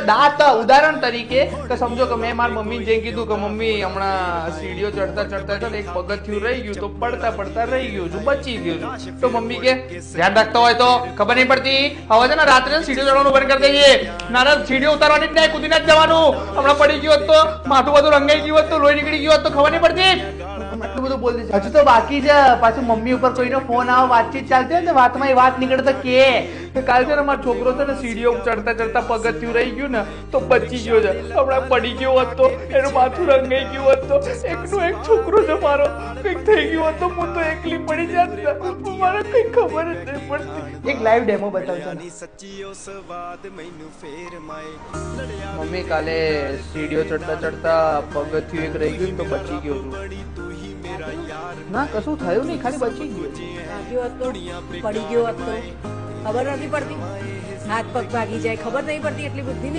દાંત ઉદાહરણ તરીકે કે સમજો કે મેં મારી મમ્મીને જઈ કીધું કે મમ્મી હમણાં સીડીઓ ચડતા ચડતા એક પગથિયું રહી ગયું તો પડતા પડતા રહી ગયું છું, બચી ગયું છું. તો મમ્મી કે ધ્યાન રાખતો હોય તો ખબર નહીં પડતી, હવે છે ને રાત્રે સીડીઓ ચડવાનું બંધ કરી દઈએ. ના સીડીઓ ઉતારવાની જ નહીં, કૂદીને જ જવાનું. હમણાં પડી ગયું હોત તો માથું બધું રંગાઈ ગયું હોત તો લોહી નીકળી ગયું હોત તો ખબર નહીં પડતી. આટલું બધું બોલ દે. હજુ તો બાકી છે. પાછું મમ્મી ઉપર કોઈનો ફોન આવે, વાતચીત ચાલતી હોય ને વાતમાં એ વાત નીકળે તો કે કાલ છે ને મારો છોકરો છે ને સીડીઓ ચડતા ચડતા પગથિયું રહી ગયું ને તો બચી ગયો છે, હમણાં પડી ગયો હોત તો એનું માથું રંગાઈ ગયું હોત તો એકનો એક છોકરો છે મારો, કંઈક થઈ ગયું હોત તો હું તો એકલી પડી જાત ને, મારે કંઈ ખબર જ નહીં પડતી. એક લાઈવ ડેમો બતાવજો. મમ્મી કાલે સીડીઓ ચડતા ચડતા પગથિયું એક રહી ગયું તો બચી ગયો છું. ના કશું થયું નહીં, ખાલી બચી ગયું. પડી ગયો હતો ખબર નથી પડતી, હાથ પગ ભાગી જાય ખબર નહીં પડતી, એટલી બુદ્ધિ નહીં.